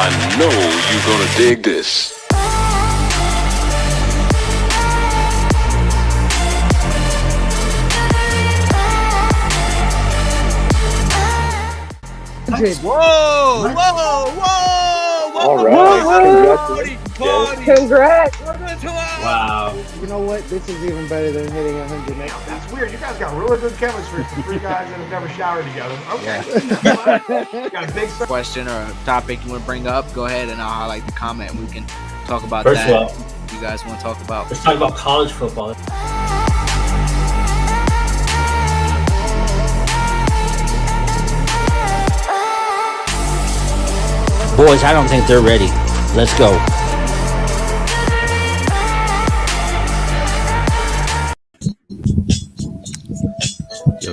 I know you're gonna dig this. Whoa! All right. Congrats. Wow. You know what? This is even better than hitting 100 next time. That's weird. You guys got really good chemistry for three guys that have never showered together. Okay. Got a big question or a topic you want to bring up, go ahead and I'll highlight the comment and we can talk about First that. of all, If you guys want to talk about. let's talk about college football. Boys, I don't think they're ready. Let's go.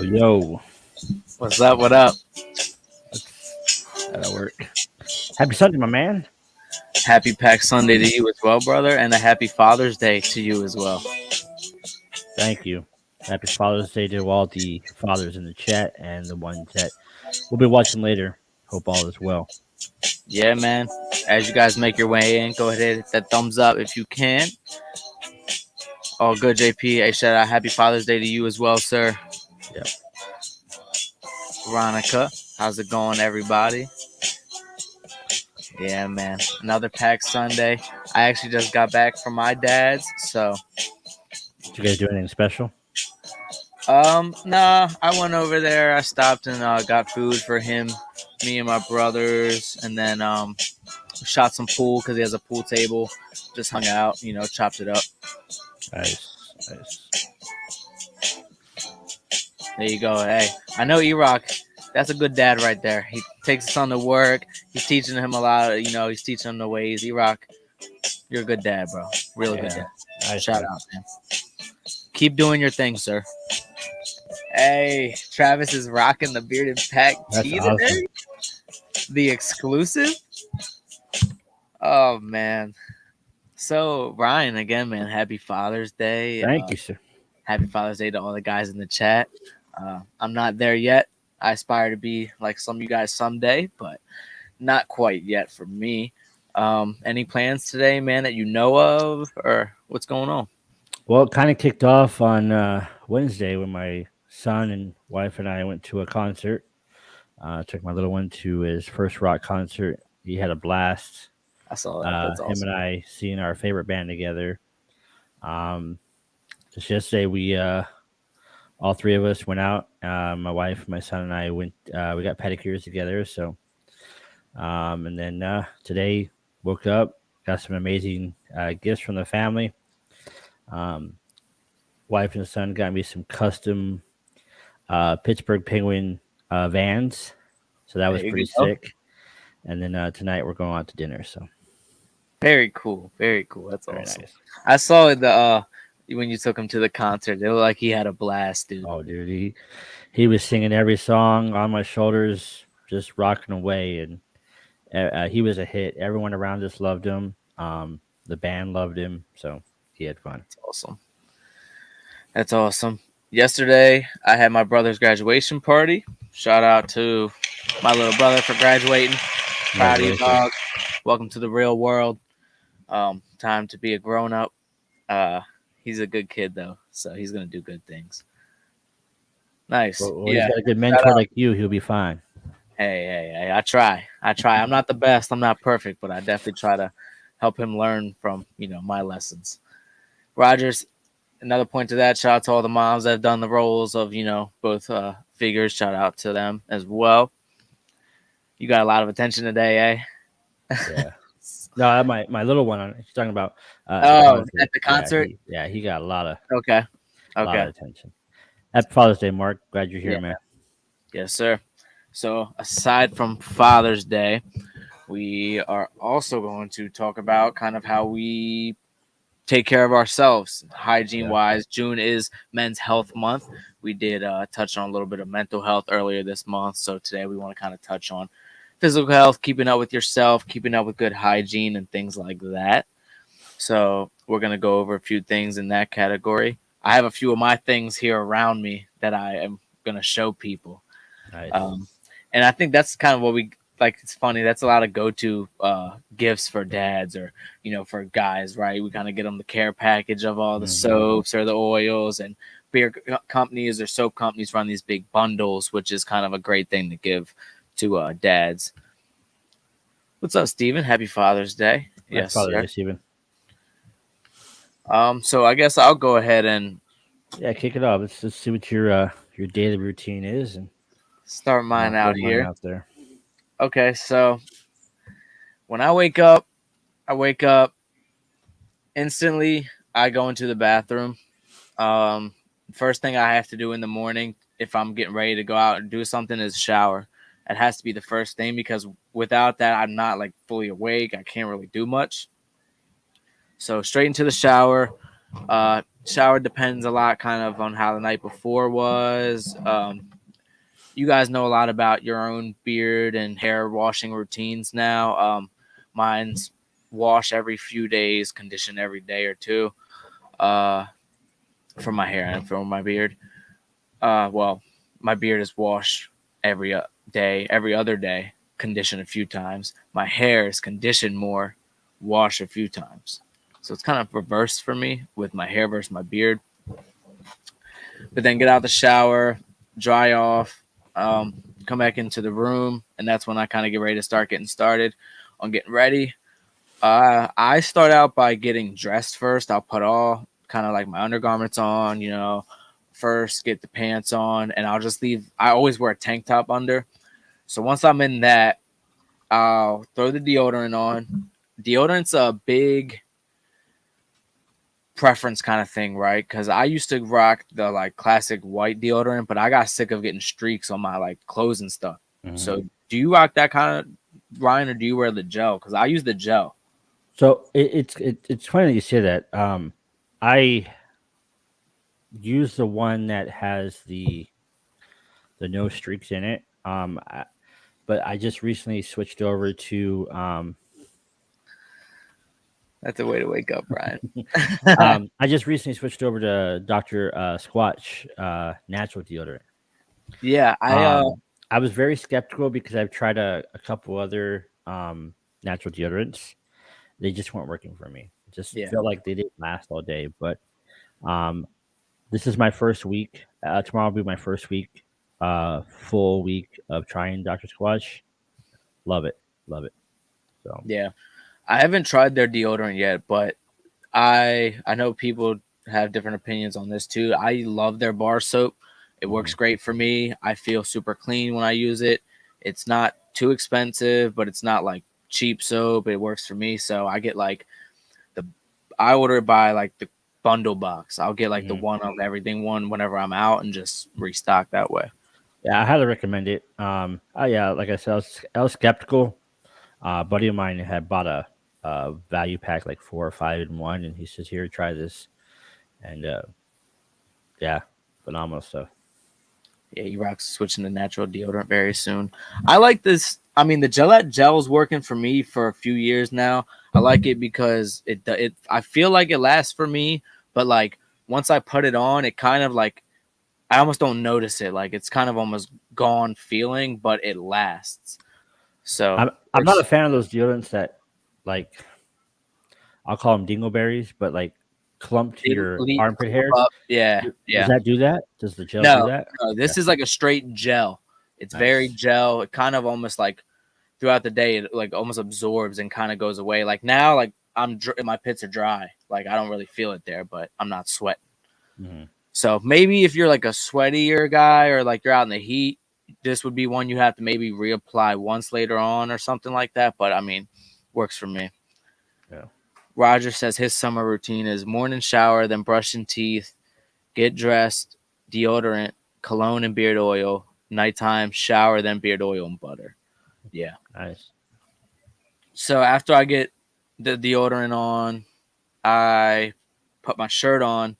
Yo. What's up? What up? That'll work. Happy Sunday, my man. Happy Pack Sunday to you as well, brother, and a happy Father's Day to you as well. Thank you. Happy Father's Day to all the fathers in the chat and the ones that we'll be watching later. Hope all is well. Yeah, man. As you guys make your way in, go ahead and hit that thumbs up if you can. All good, JP. Hey, shout out. Happy Father's Day to you as well, sir. Yep. Veronica, how's it going, everybody? Yeah, man. Another Pack Sunday. I actually just got back from my dad's, so. Did you guys do anything special? Nah. I went over there. I stopped and got food for him, me and my brothers, and then shot some pool because he has a pool table. Just hung out, chopped it up. Nice. There you go. Hey, I know E-Rock. That's a good dad right there. He takes his son to work. He's teaching him a lot. He's teaching him the ways. E-Rock, you're a good dad, bro. Really good dad. Nice. Shout out, man. Keep doing your thing, sir. Hey, Travis is rocking the Bearded Pack tee That's today. The exclusive. Oh, man. So, Ryan, again, man, happy Father's Day. Thank you, sir. Happy Father's Day to all the guys in the chat. I'm not there yet. I aspire to be like some of you guys someday, but not quite yet for me. Any plans today, man, that you know of, or what's going on? Well, it kind of kicked off on Wednesday when my son and wife and I went to a concert. Took my little one to his first rock concert. He had a blast. I saw that. That's awesome. Him and I seeing our favorite band together. Just yesterday, we all three of us went out. My wife, my son, and I went. We got pedicures together. So, and then today woke up, got some amazing gifts from the family. Wife and son got me some custom Pittsburgh Penguin vans, so that was pretty sick. And then tonight we're going out to dinner. So very cool, very cool. That's very awesome. Nice. I saw the when you took him to the concert. It looked like he had a blast, dude. Oh, dude, he was singing every song on my shoulders, just rocking away, and he was a hit. Everyone around us loved him. The band loved him, so he had fun. That's awesome. That's awesome. Yesterday, I had my brother's graduation party. Shout out to my little brother for graduating. Proud of you, dog. Welcome to the real world. Time to be a grown up. He's a good kid though, so he's gonna do good things. Nice. Well, he's got a good mentor like you. He'll be fine. Hey, I try. I'm not the best. I'm not perfect, but I definitely try to help him learn from my lessons. Rogers, another point to that. Shout out to all the moms that have done the roles of both figures. Shout out to them as well. You got a lot of attention today, eh? Yeah. No, my little one. She's talking about. At the concert. Yeah, he got a lot of lot of attention. Happy Father's Day, Mark. Glad you're here, man. Yes, sir. So aside from Father's Day, we are also going to talk about kind of how we take care of ourselves hygiene wise. June is Men's Health Month. We did touch on a little bit of mental health earlier this month. So today we want to kind of touch on physical health, keeping up with yourself, keeping up with good hygiene and things like that. So we're going to go over a few things in that category. I have a few of my things here around me that I am going to show people. Nice. And I think that's kind of what we like it's funny. That's a lot of go-to gifts for dads or for guys, right? We kind of get them the care package of all the soaps or the oils, and beer companies or soap companies run these big bundles, which is kind of a great thing to give to dads. What's up, Steven? Happy Father's Day. Yes, Father's sir. Day, Steven. So I guess I'll go ahead and kick it off. Let's see what your daily routine is and start mine out here. Out there. Okay, so when I wake up instantly. I go into the bathroom. First thing I have to do in the morning, if I'm getting ready to go out and do something, is shower. It has to be the first thing, because without that, I'm not like fully awake. I can't really do much. So straight into the shower. Shower depends a lot kind of on how the night before was. You guys know a lot about your own beard and hair washing routines now. Mine's wash every few days, condition every day or two for my hair and for my beard. Well, my beard is washed every day, every other day, condition a few times. My hair is conditioned more, wash a few times. So it's kind of reversed for me with my hair versus my beard. But then get out the shower, dry off, come back into the room, and that's when I kind of get ready to start getting started on getting ready. I start out by getting dressed first. I'll put all kind of like my undergarments on, first get the pants on, and I'll just leave. I always wear a tank top under. So once I'm in that, I'll throw the deodorant on. Deodorant's a big preference kind of thing, right? Because I used to rock the like classic white deodorant, but I got sick of getting streaks on my like clothes and stuff. So do you rock that kind of, Ryan, or do you wear the gel? Because I use the gel. So it's funny that you say that. I use the one that has the no streaks in it. But I just recently switched over to That's a way to wake up, Brian. I just recently switched over to Dr. Squatch natural deodorant. Yeah, I was very skeptical because I've tried a couple other natural deodorants. They just weren't working for me. It just felt like they didn't last all day. But this is my first week. Tomorrow will be my first week, full week of trying Dr. Squatch. Love it. So yeah. I haven't tried their deodorant yet, but I know people have different opinions on this too. I love their bar soap. It works great for me. I feel super clean when I use it. It's not too expensive, but it's not like cheap soap. It works for me. So I get like I order it by like the bundle box. I'll get like the one of everything one whenever I'm out and just restock that way. Yeah, I highly recommend it. Like I said, I was skeptical. A buddy of mine had bought a value pack, like 4 or 5 in one, and he says, "Here, try this," and phenomenal stuff. Yeah, E-Rock's switching to natural deodorant very soon. I like this. I mean, the Gillette gel is working for me for a few years now. I like it because it I feel like it lasts for me, but like once I put it on, it kind of like I almost don't notice it. Like it's kind of almost gone feeling, but it lasts. So I'm not a fan of those deodorants that like I'll call them dingleberries, but like clump to your armpit hair. Yeah. Does that do that? Does the gel do that? No, this is like a straight gel. It's very gel. It kind of almost like throughout the day, it like almost absorbs and kind of goes away. Like now, like my pits are dry. Like I don't really feel it there, but I'm not sweating. So maybe if you're like a sweatier guy or like you're out in the heat, this would be one you have to maybe reapply once later on or something like that. But I mean, works for me. Yeah. Roger says his summer routine is morning shower, then brushing teeth, get dressed, deodorant, cologne and beard oil, nighttime shower, then beard oil and butter. Yeah. Nice. So after I get the deodorant on, I put my shirt on,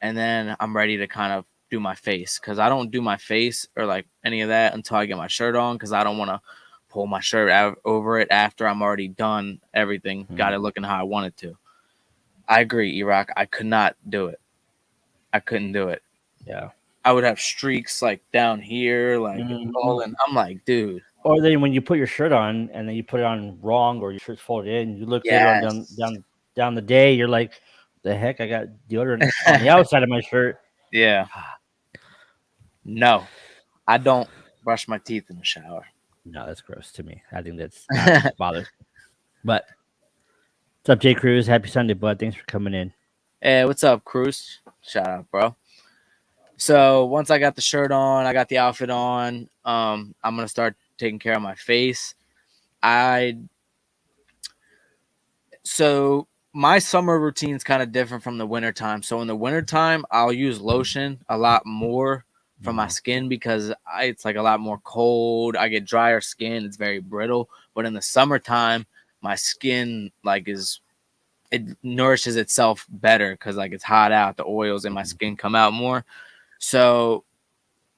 and then I'm ready to kind of do my face, because I don't do my face or like any of that until I get my shirt on, because I don't want to pull my shirt out over it after I'm already done everything, got it looking how I want it to. I agree, E-Rock. I could not do it. I couldn't do it. Yeah. I would have streaks like down here, like all, and I'm like, dude, Or then when you put your shirt on and then you put it on wrong or your shirt's folded in, you look later on down the day, you're like, the heck, I got deodorant on the outside of my shirt. Yeah. No, I don't brush my teeth in the shower. No, that's gross to me. I think that's not bothersome. But what's up, Jay Cruz? Happy Sunday, bud. Thanks for coming in. Hey, what's up, Cruz? Shout out, bro. So once I got the shirt on, I got the outfit on, I'm gonna start taking care of my face. So my summer routine is kind of different from the winter time. So in the winter time, I'll use lotion a lot more for my skin because it's like a lot more cold. I get drier skin. It's very brittle. But in the summertime, my skin it nourishes itself better because like it's hot out. The oils in my skin come out more. So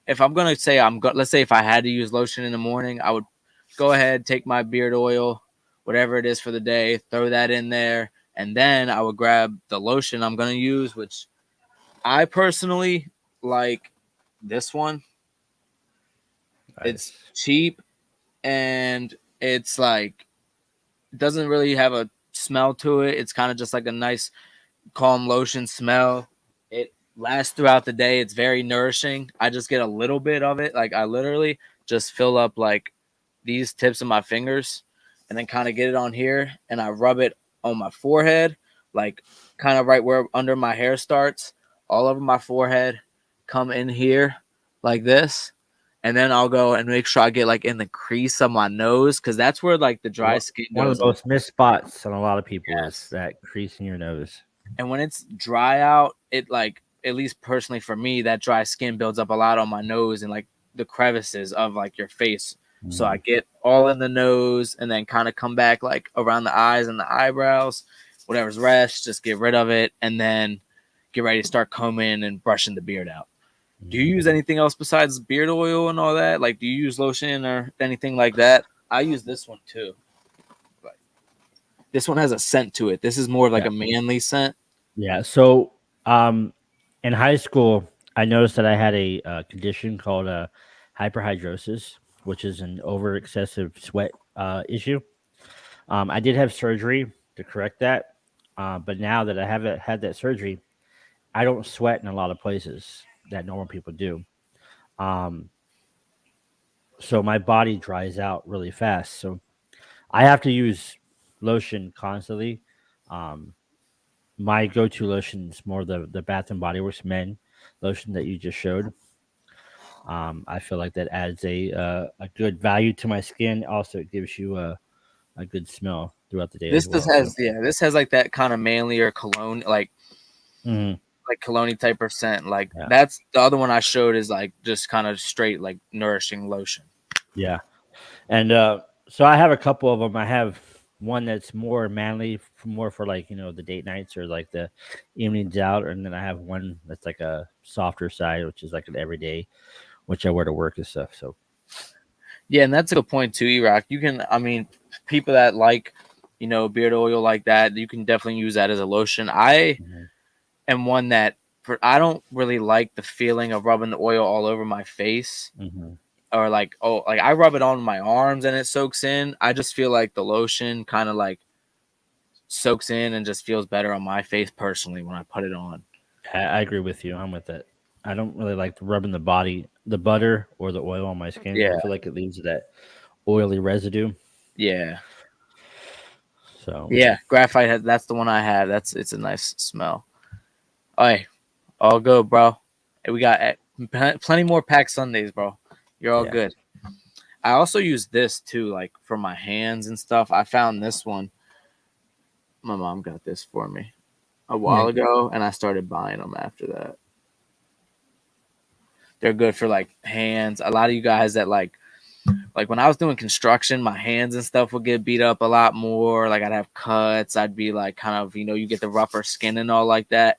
if I'm gonna say let's say if I had to use lotion in the morning, I would go ahead, take my beard oil, whatever it is for the day, throw that in there, and then I would grab the lotion I'm gonna use, which I personally like this one. Nice. It's cheap and it's like it doesn't really have a smell to it. It's kind of just like a nice calm lotion smell. It lasts throughout the day. It's very nourishing. I just get a little bit of it. Like I literally just fill up like these tips of my fingers and then kind of get it on here and I rub it on my forehead, like kind of right where under my hair starts, all over my forehead, come in here like this. And then I'll go and make sure I get like in the crease of my nose because that's where like the dry skin goes. One of the most missed spots on a lot of people is that crease in your nose. And when it's dry out, it like, at least personally for me, that dry skin builds up a lot on my nose and like the crevices of like your face. So I get all in the nose and then kind of come back like around the eyes and the eyebrows, whatever's rest, just get rid of it and then get ready to start combing and brushing the beard out. Do you use anything else besides beard oil and all that? Like, do you use lotion or anything like that? I use this one too. Like, this one has a scent to it. This is more of like a manly scent. Yeah. So, in high school, I noticed that I had a condition called hyperhidrosis, which is an over excessive sweat issue. I did have surgery to correct that, but now that I haven't had that surgery, I don't sweat in a lot of places that normal people do. So my body dries out really fast. So I have to use lotion constantly. My go-to lotion is more the Bath and Body Works men lotion that you just showed. I feel like that adds a good value to my skin. Also, it gives you a good smell throughout the day. This as has well. this has like that kind of manlier cologne, like like cologne type of scent. Like that's the other one I showed is like just kind of straight like nourishing lotion. Yeah, and so I have a couple of them. I have one that's more manly, more for like the date nights or like the evenings out, and then I have one that's like a softer side, which is like an everyday, which I wear to work and stuff. So yeah, and that's a good point too, E-Rock. You can, I mean, people that like beard oil like that, you can definitely use that as a lotion. I am one that I don't really like the feeling of rubbing the oil all over my face. Or like I rub it on my arms and it soaks in. I just feel like the lotion kind of like soaks in and just feels better on my face personally when I put it on. I agree with you. I'm with that. I don't really like rubbing the butter or the oil on my skin. Yeah. I feel like it leaves that oily residue. Yeah. So yeah, graphite that's the one I have. It's a nice smell. All right, all good, bro. We got plenty more packed Sundays, bro. You're all good. I also use this too, like for my hands and stuff. I found this one. My mom got this for me a while ago, and I started buying them after that. They're good for like hands. A lot of you guys that like when I was doing construction, my hands and stuff would get beat up a lot more. Like I'd have cuts. I'd be like kind of, you get the rougher skin and all like that.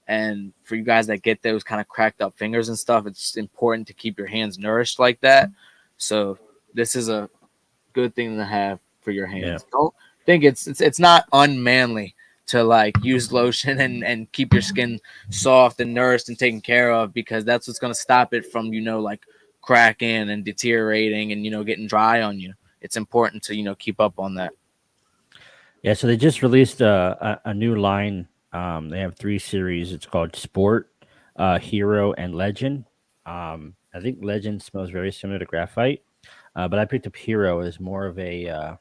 And for you guys that get those kind of cracked up fingers and stuff, it's important to keep your hands nourished like that. So this is a good thing to have for your hands. Don't think it's not unmanly to like use lotion and keep your skin soft and nourished and taken care of, because that's what's going to stop it from, like cracking and deteriorating and, getting dry on you. It's important to, keep up on that. Yeah, so they just released a new line. They have 3 series. It's called Sport, Hero, and Legend. I think Legend smells very similar to Graphite, but I picked up Hero as more of a,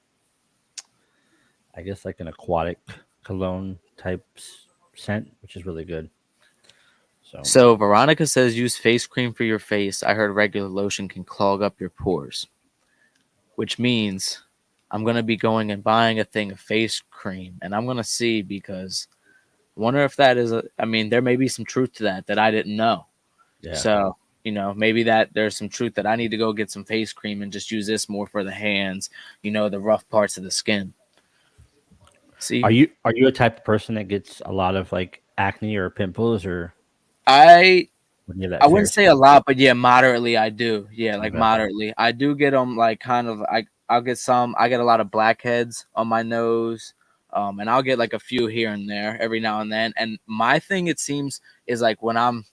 I guess, like an aquatic cologne type scent, which is really good. So Veronica says use face cream for your face. I heard regular lotion can clog up your pores, which means I'm going to be going and buying a thing of face cream, and I'm going to see, because I wonder if that is there may be some truth to that I didn't know. Yeah. So, maybe that there's some truth that I need to go get some face cream and just use this more for the hands, the rough parts of the skin. See, are you a type of person that gets a lot of like acne or pimples, or I wouldn't say a lot, but yeah, moderately I do. Yeah, like moderately. I do get them like kind of I'll get some. I get a lot of blackheads on my nose. And I'll get like a few here and there every now and then. And my thing, it seems, is like when I'm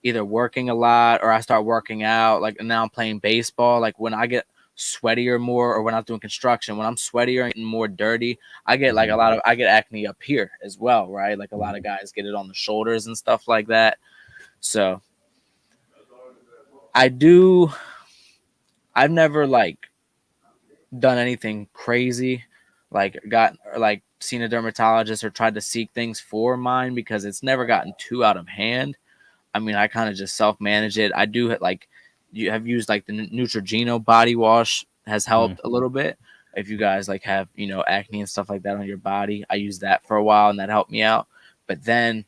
either working a lot or I start working out, like now I'm playing baseball, like when I get sweatier more, or when I'm doing construction, when I'm sweatier and more dirty, I get like I get acne up here as well, right? Like a lot of guys get it on the shoulders and stuff like that. So I've never like done anything crazy, like seen a dermatologist or tried to seek things for mine, because it's never gotten too out of hand. I mean, I kind of just self-manage it. I do you have used like the Neutrogena body wash has helped a little bit. If you guys like have, acne and stuff like that on your body, I used that for a while and that helped me out. But then,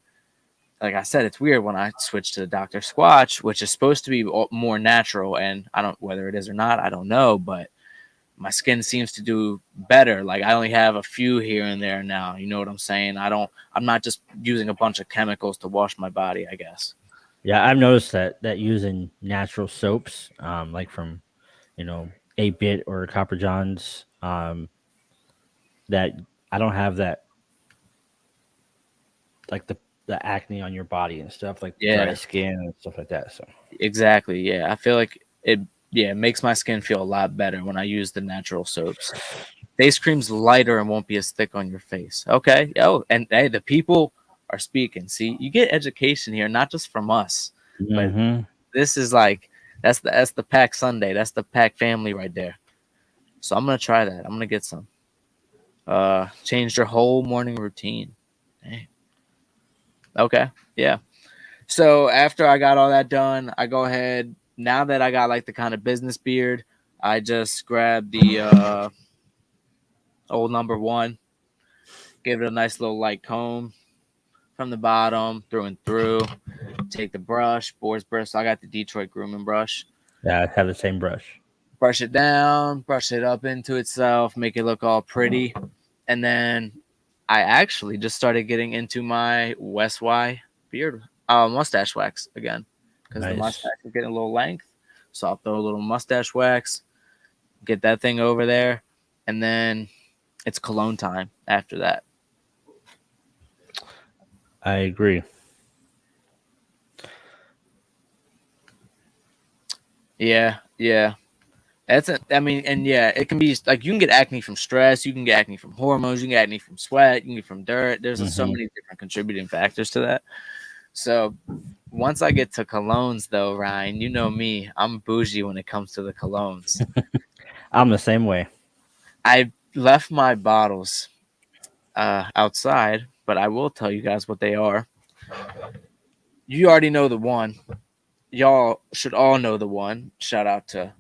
like I said, it's weird when I switched to Dr. Squatch, which is supposed to be more natural, and whether it is or not, I don't know, but my skin seems to do better. Like I only have a few here and there now. You know what I'm saying? I'm not just using a bunch of chemicals to wash my body, I guess. Yeah, I've noticed that using natural soaps, like from, 8-Bit or Copper Johns, that I don't have that, like the acne on your body and stuff, like dry skin and stuff like that. So exactly, yeah. I feel like it makes my skin feel a lot better when I use the natural soaps. Face cream's lighter and won't be as thick on your face. Okay. Oh, and hey, the people are speaking. See, you get education here, not just from us, but this is like that's the Pack Sunday. That's the Pack family right there. So I'm gonna try that. I'm gonna get some. Changed your whole morning routine. Dang. Okay. Yeah. So after I got all that done, I go ahead. Now that I got like the kind of business beard, I just grabbed the old number 1, give it a nice little light comb from the bottom through and through. Take the brush, Boar's brush. So I got the Detroit grooming brush. Yeah, I have the same brush. Brush it down, brush it up into itself, make it look all pretty. And then I actually just started getting into my West Y beard mustache wax again, because the mustache is getting a little length. So I'll throw a little mustache wax, get that thing over there, and then it's cologne time after that. I agree. Yeah. It can be like you can get acne from stress, you can get acne from hormones, you can get acne from sweat, you can get from dirt. There's so many different contributing factors to that. So once I get to colognes, though, Ryan, you know me, I'm bougie when it comes to the colognes. I'm the same way. I left my bottles outside, but I will tell you guys what they are. You already know the one. Y'all should all know the one. Shout out to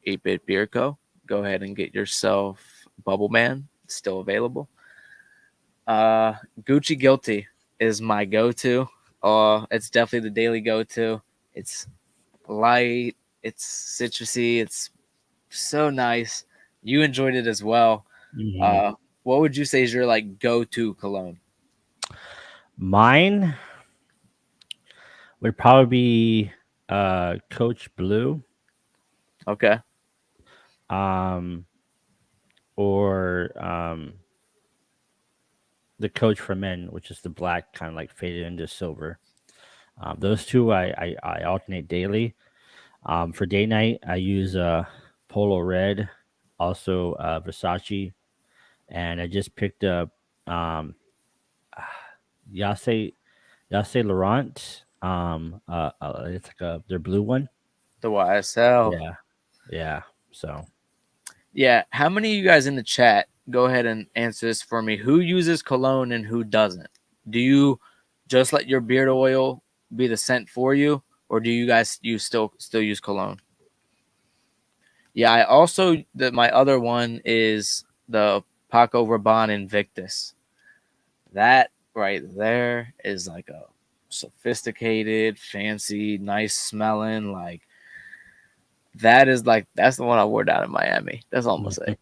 8-Bit Beer Co. Go ahead and get yourself Bubble Man. It's still available. Gucci Guilty is my go-to. It's definitely the daily go-to. It's light. It's citrusy. It's so nice. You enjoyed it as well. What would you say is your like go-to cologne? Mine would probably be Coach Blue. Okay. Or the Coach for Men, which is the black kind of like faded into silver. Those two I alternate daily. For day night, I use Polo Red, also Versace, and I just picked up Yase Laurent. It's like their blue one. The YSL. Yeah, yeah. So Yeah. How many of you guys in the chat go ahead and answer this for me? Who uses cologne and who doesn't? Do you just let your beard oil be the scent for you, or do you guys still use cologne? Yeah, I also my other one is the Paco Rabanne Invictus. That right there is like a sophisticated, fancy, nice smelling. Like that's the one I wore down in Miami. That's all I'm gonna say.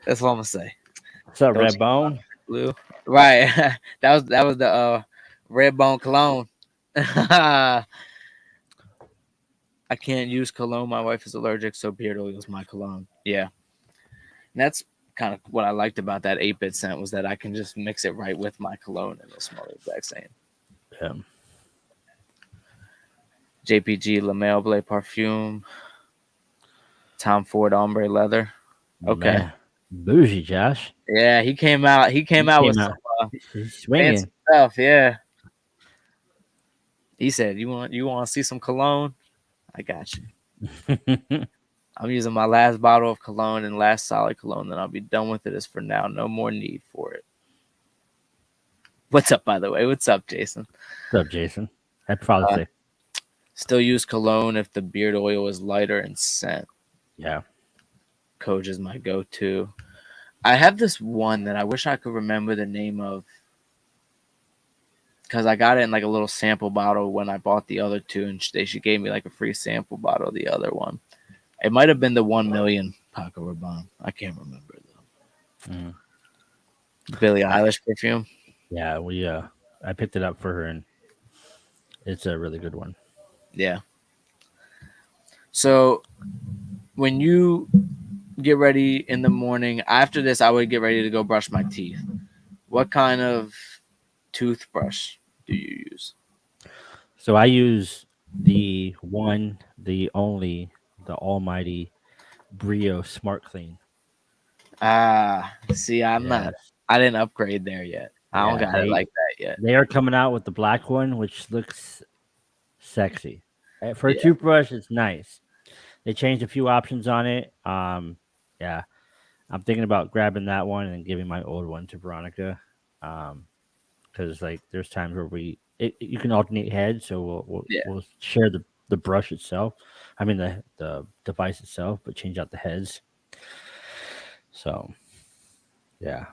That's all I'm gonna say. what's up, Don't Red Bone? Blue, right? that was the Red Bone cologne. I can't use cologne. My wife is allergic, so beard oil is my cologne. Yeah. And that's kind of what I liked about that 8-bit scent was that I can just mix it right with my cologne and it'll smell the exact same. Yeah. JPG Le Meuble Parfume. Tom Ford Ombre Leather. Okay. Man. Bougie, Josh. Yeah, he came out with some He's swinging. fancy stuff. Yeah. He said, "You want to see some cologne? I got you." I'm using my last bottle of cologne and last solid cologne, then I'll be done with it. As for now, no more need for it. What's up, by the way? What's up, Jason? What's up, Jason? Happy Father's Day. Still use cologne if the beard oil is lighter in scent. Yeah. Coach is my go-to. I have this one that I wish I could remember the name of because I got it in like a little sample bottle when I bought the other two, and she gave me like a free sample bottle of the other one. It might have been the 1 million Paco Rabanne. I can't remember though. Billie Eilish perfume. Yeah, I picked it up for her, and it's a really good one. Yeah. So when you get ready in the morning, after this, I would get ready to go brush my teeth. What kind of toothbrush do you use? So I use the only, the almighty Brio Smart Clean. See, I didn't upgrade there yet. I don't got it like that yet. They are coming out with the black one, which looks sexy. For a toothbrush, it's nice. They changed a few options on it. Yeah, I'm thinking about grabbing that one and giving my old one to Veronica. Because like there's times where you can alternate heads, so we'll share the brush itself. I mean the device itself, but change out the heads. So yeah,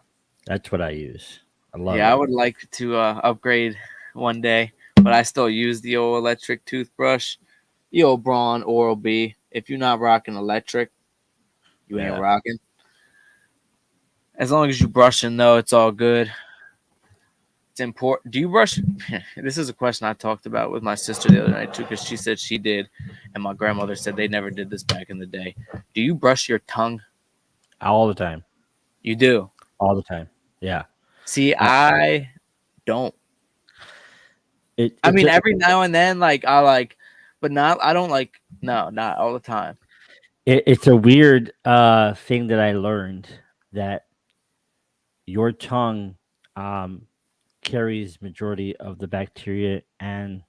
that's what I use. I love it. I would like to upgrade one day, but I still use the old electric toothbrush, the old Braun Oral B. If you're not rocking electric, you ain't rocking. As long as you brushing, though, it's all good. It's important. Do you brush? This is a question I talked about with my sister the other night too, because she said she did, and my grandmother said they never did this back in the day. Do you brush your tongue? All the time. You do? All the time. Yeah. See, I don't. I mean, every now and then, like I like, but not. I don't like. No, not all the time. It's a weird thing that I learned that your tongue carries majority of the bacteria and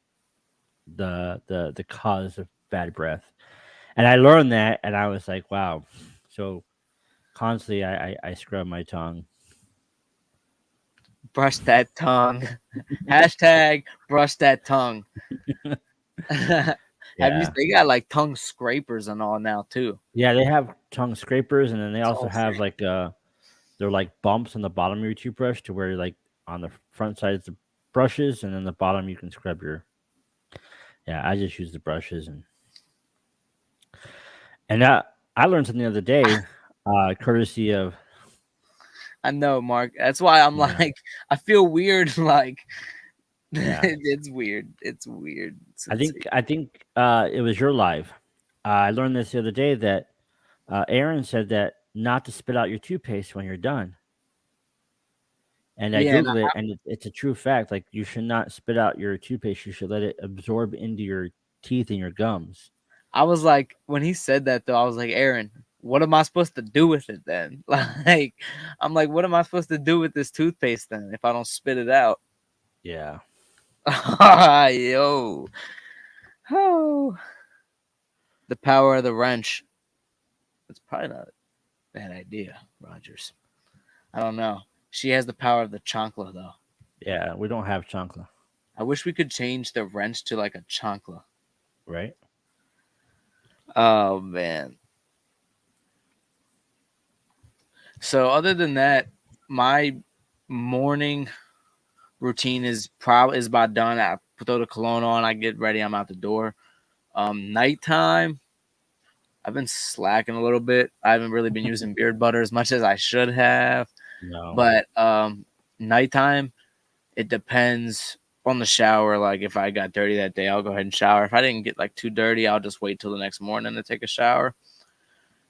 the cause of bad breath. And I learned that, and I was like, wow. So constantly, I scrub my tongue. Brush that tongue. Hashtag brush that tongue. They got like tongue scrapers and all now too. Yeah, they have tongue scrapers, and then they also have like they're like bumps on the bottom of your toothbrush to where like on the front sides the brushes, and then the bottom you can scrub your. Yeah, I just use the brushes, and I learned something the other day, courtesy of. I know, Mark. That's why I'm like, I feel weird. Like, it's weird. It's weird. I think it was your live. I learned this the other day that Aaron said that not to spit out your toothpaste when you're done. And I Googled it, and it's a true fact. Like, you should not spit out your toothpaste. You should let it absorb into your teeth and your gums. I was like, when he said that though, I was like, Aaron, what am I supposed to do with it then? Like, I'm like, what am I supposed to do with this toothpaste then if I don't spit it out? Yeah. Yo. Oh. The power of the wrench. It's probably not a bad idea, Rogers. I don't know. She has the power of the chancla though. Yeah, we don't have chancla, I wish we could change the wrench to like a chancla. right? Oh man. So other than that, my morning routine is about done. I throw the cologne on, I get ready, I'm out the door. Nighttime, I've been slacking a little bit. I haven't really been using beard butter as much as I should have. No. But nighttime, it depends on the shower. Like if I got dirty that day, I'll go ahead and shower. If I didn't get like too dirty, I'll just wait till the next morning to take a shower.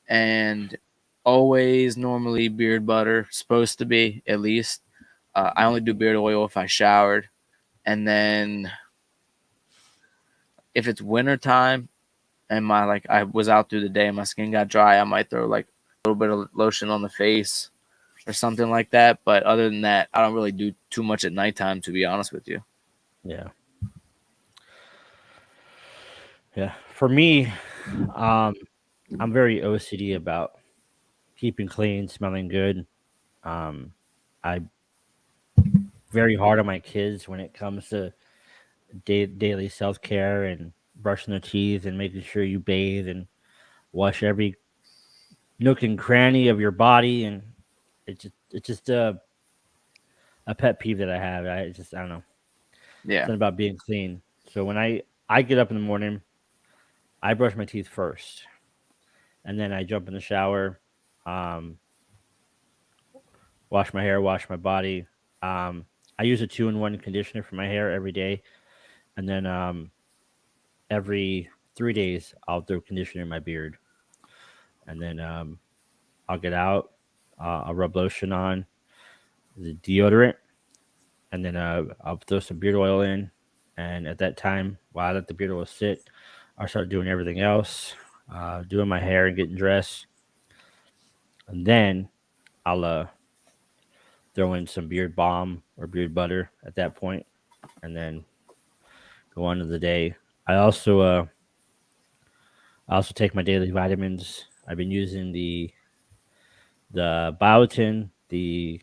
And always normally beard butter, supposed to be at least. I only do beard oil if I showered. And then if it's winter time and I was out through the day and my skin got dry, I might throw like a little bit of lotion on the face or something like that. But other than that, I don't really do too much at nighttime, to be honest with you. Yeah. Yeah. For me, I'm very OCD about keeping clean, smelling good. I'm very hard on my kids when it comes to daily self-care and brushing their teeth and making sure you bathe and wash every nook and cranny of your body. And it's just a pet peeve that I have. I don't know. Yeah. Something about being clean. So when I get up in the morning, I brush my teeth first, and then I jump in the shower, wash my hair, wash my body. I use a 2-in-1 conditioner for my hair every day, and then every 3 days I'll throw conditioner in my beard, and then I'll get out, I'll rub lotion on, the deodorant, and then I'll throw some beard oil in, and at that time, while I let the beard oil sit, I'll start doing everything else, doing my hair and getting dressed, and then I'll throw in some beard balm or beard butter at that point, and then go on to the day. I also take my daily vitamins. I've been using the biotin, the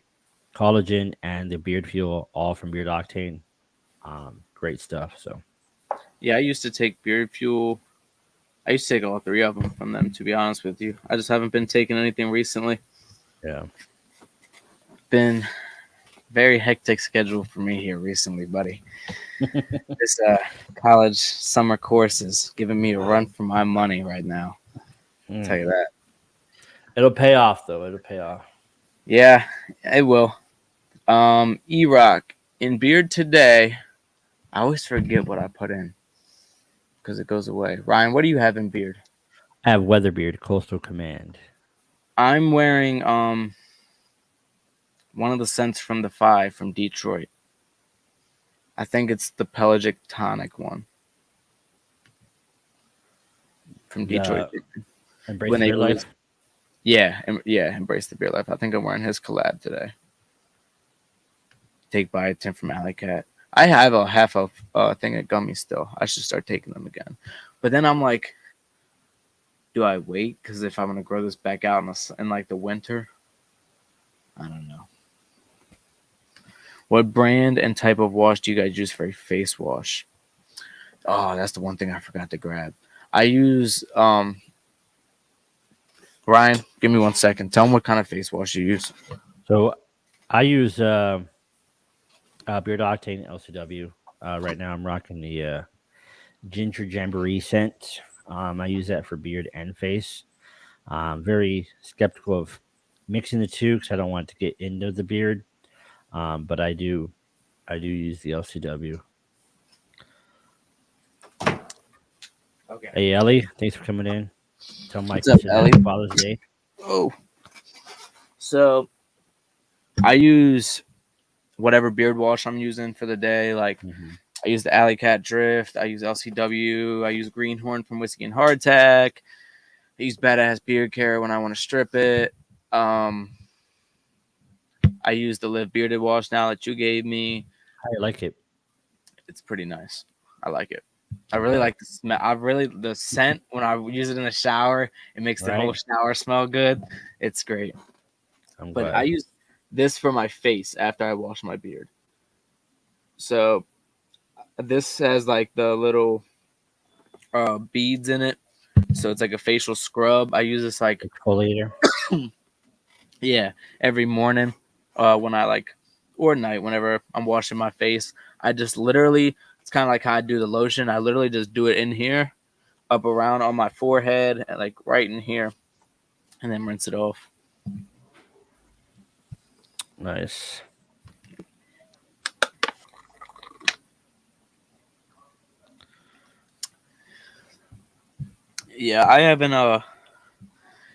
collagen, and the beard fuel, all from Beard Octane. Great stuff. So Yeah, I used to take beard fuel. I used to take all 3 of them from them, to be honest with you. I just haven't been taking anything recently. yeah. Been very hectic schedule for me here recently, buddy. This college summer course is giving me a run for my money right now. I'll tell you that. It'll pay off though. It'll pay off. Yeah, it will. E-Rock, in beard today, I always forget what I put in because it goes away. Ryan, what do you have in beard? I have Weatherbeard Coastal Command. I'm wearing one of the scents from the 5 from Detroit. I think it's the Pelagic Tonic one from Detroit. Embrace When Beard they Life. Yeah, Embrace the Beer Life. I think I'm wearing his collab today. Take Biotin from Alley Cat. I have a half of thing of gummies still. I should start taking them again. But then I'm like, do I wait? Because if I'm gonna grow this back out in like the winter, I don't know. What brand and type of wash do you guys use for a face wash? Oh, that's the one thing I forgot to grab. I use Ryan, give me 1 second. Tell them what kind of face wash you use. So I use Beard Octane LCW. Right now I'm rocking the Ginger Jamboree scent. I use that for beard and face. Very skeptical of mixing the two because I don't want it to get into the beard. But I do use the LCW. Okay. Hey Ellie, thanks for coming in. Tell Mike What's up, to Ellie? happy Father's Day. Oh. So I use whatever beard wash I'm using for the day. Like I use the Alley Cat Drift. I use LCW. I use Greenhorn from Whiskey and Hardtack. I use Badass Beard Care when I want to strip it. I use the Live Bearded Wash now that you gave me. I like it. It's pretty nice. I like it. I really like the smell. The scent when I use it in the shower. It makes the whole shower smell good. It's great. I'm But glad. I use this for my face after I wash my beard. So this has like the little beads in it. So it's like a facial scrub. I use this like Exfoliator. every morning when I like or night whenever I'm washing my face. I just literally it's kind of like how I do the lotion. I literally just do it in here, up around on my forehead, and like right in here, and then rinse it off. Nice. Yeah, I haven't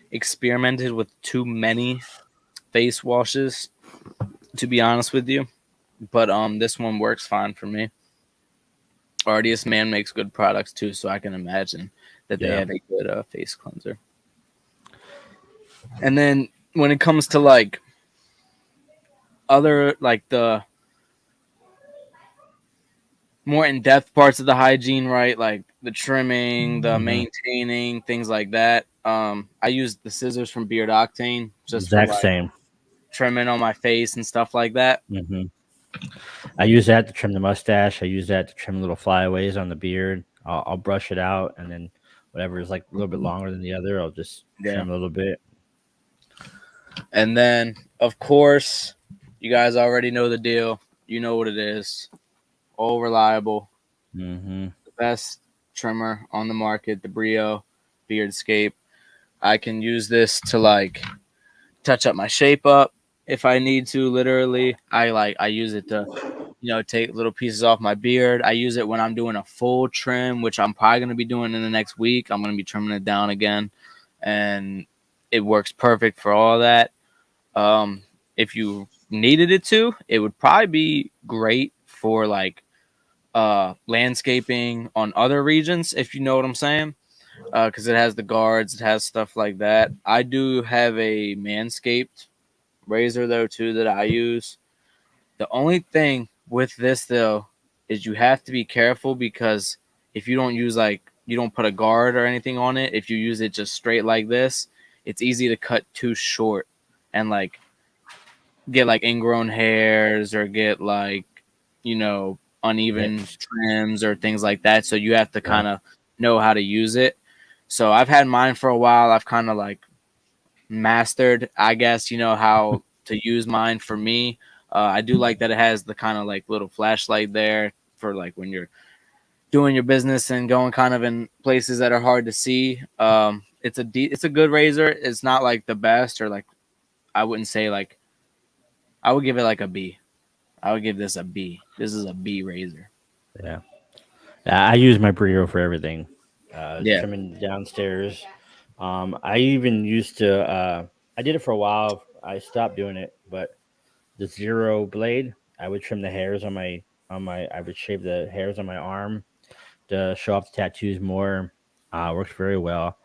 experimented with too many face washes, to be honest with you. But this one works fine for me. RDS Man makes good products too, so I can imagine that they Yeah. have a good face cleanser. And then when it comes to like other like the more in-depth parts of the hygiene, right? Like the trimming, the maintaining, things like that. I use the scissors from Beard Octane just for Exact like, same. trimming on my face and stuff like that. hmm I use that to trim the mustache. I use that to trim little flyaways on the beard. I'll brush it out, and then whatever is like a little bit longer than the other, I'll just trim a little bit. And then, of course, you guys already know the deal. You know what it is. All reliable. Mm-hmm. The best trimmer on the market, the Brio Beardscape. I can use this to like touch up my shape up if I need to. Literally, I use it to, take little pieces off my beard. I use it when I'm doing a full trim, which I'm probably gonna be doing in the next week. I'm gonna be trimming it down again, and it works perfect for all that. If you needed it to, it would probably be great for like landscaping on other regions, if you know what I'm saying. Because it has the guards, it has stuff like that. I do have a Manscaped razor though too that I use. The only thing with this though is you have to be careful, because if you don't use you don't put a guard or anything on it, if you use it just straight like this, it's easy to cut too short and like get like ingrown hairs or get like uneven trims or things like that. So you have to kind of know how to use it. So I've had mine for a while. I've kind of like mastered, I guess, how to use mine for me. I do like that it has the kind of like little flashlight there for like when you're doing your business and going kind of in places that are hard to see. It's a good razor. It's not like the best, or like I wouldn't say like I would give it like a B. I would give this a B. This is a B razor. Yeah. I use my Brio for everything. Trimming downstairs. I even used to. I did it for a while. I stopped doing it, but the Zero blade, I would trim the hairs on my. I would shave the hairs on my arm to show off the tattoos more. Works very well.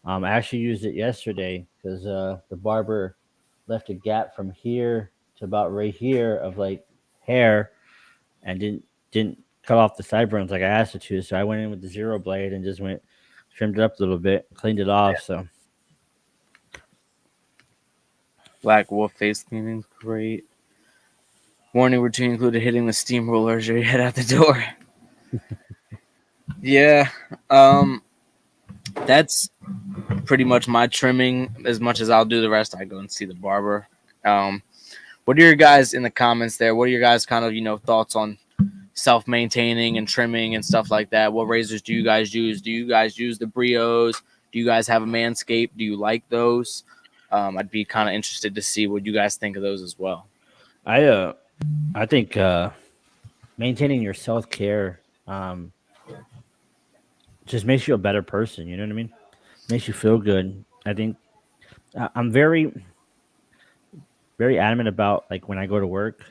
I actually used it yesterday because the barber left a gap from here to about right here of like hair, and didn't cut off the sideburns like I asked it to. So I went in with the Zero blade and just trimmed it up a little bit, cleaned it off. So Black Wolf face cleaning, great. Warning routine included hitting the steamroller as you head out the door. Yeah, that's pretty much my trimming. As much as I'll do the rest, I go and see the barber. What are your guys in the comments there? What are your guys kind of thoughts on self-maintaining and trimming and stuff like that? What razors do you guys use? Do you guys use the Brios? Do you guys have a Manscaped? Do you like those? I'd be kind of interested to see what you guys think of those as well. I think maintaining your self-care just makes you a better person. You know what I mean? Makes you feel good. I think I'm very, very adamant about like when I go to work,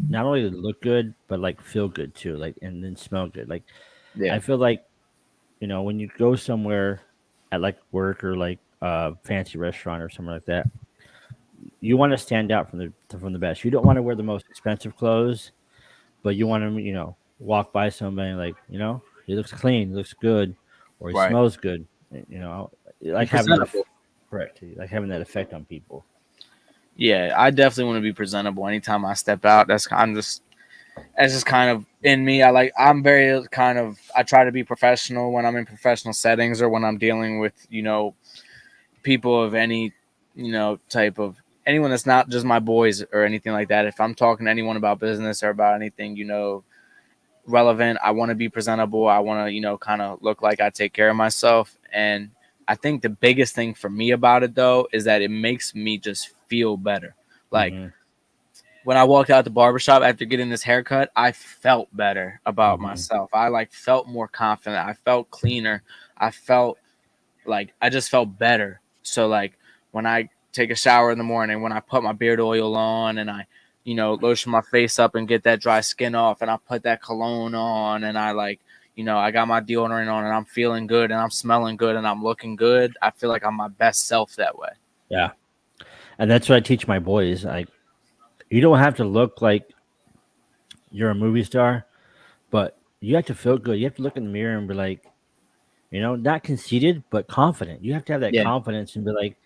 not only look good, but like feel good too, like and then smell good. Like Yeah. I feel like when you go somewhere at like work or like a fancy restaurant or something like that, you want to stand out from the best. You don't want to wear the most expensive clothes, but you want to walk by somebody like he looks clean, he looks good, or he Right. smells good. Like And having that presentable. correct, like having that effect on people. Yeah, I definitely want to be presentable anytime I step out. That's just kind of in me. I'm very kind of I try to be professional when I'm in professional settings or when I'm dealing with, people of any, type of anyone that's not just my boys or anything like that. If I'm talking to anyone about business or about anything, relevant, I want to be presentable. I want to, kind of look like I take care of myself. And I think the biggest thing for me about it though is that it makes me just feel better. Like Hmm. when I walked out the barbershop after getting this haircut, I felt better about Hmm. myself. I felt more confident. I felt cleaner. I felt I just felt better. So when I take a shower in the morning, when I put my beard oil on and I, lotion my face up and get that dry skin off and I put that cologne on and I I got my deodorant on and I'm feeling good and I'm smelling good and I'm looking good. I feel like I'm my best self that way. Yeah, and that's what I teach my boys. Like, you don't have to look like you're a movie star, but you have to feel good. You have to look in the mirror and be like, not conceited, but confident. You have to have that Yeah. confidence and be like,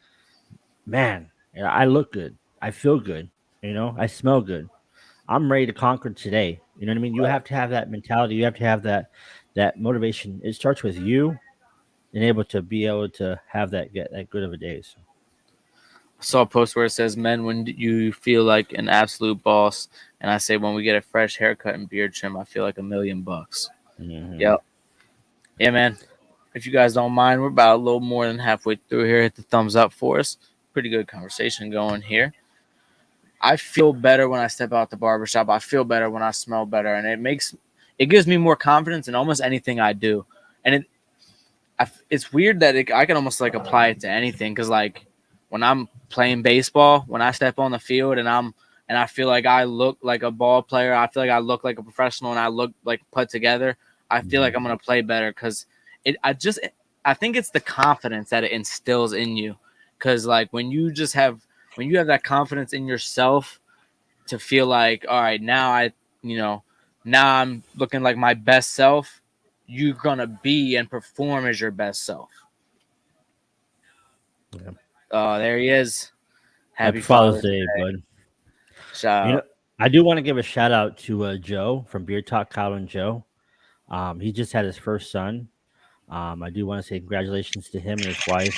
man, I look good. I feel good. I smell good. I'm ready to conquer today. You know what I mean? You have to have that mentality. You have to have that motivation. It starts with you and able to have get that good of a day. So. I saw a post where it says, "Men, when do you feel like an absolute boss?" And I say, "When we get a fresh haircut and beard trim, I feel like $1,000,000." Mhm. Yep. Yeah, man. If you guys don't mind, we're about a little more than halfway through here. Hit the thumbs up for us. Pretty good conversation going here. I feel better when I step out the barbershop. I feel better when I smell better, and it gives me more confidence in almost anything I do. And it's weird that I can almost apply it to anything because when I'm playing baseball, when I step on the field and I feel like I look like a ball player, I feel like I look like a professional and I look put together. I feel like I'm gonna play better because I think it's the confidence that it instills in you because when you have that confidence in yourself to feel like, all right, you know now I'm looking like my best self, you're gonna be and perform as your best self. Yeah. Oh, there he is. Happy Happy Father's Father's Day, Day. bud. Shout out. I do want to give a shout out to Joe from Beer Talk, Kyle and Joe. He just had his first son. I do want to say congratulations to him and his wife,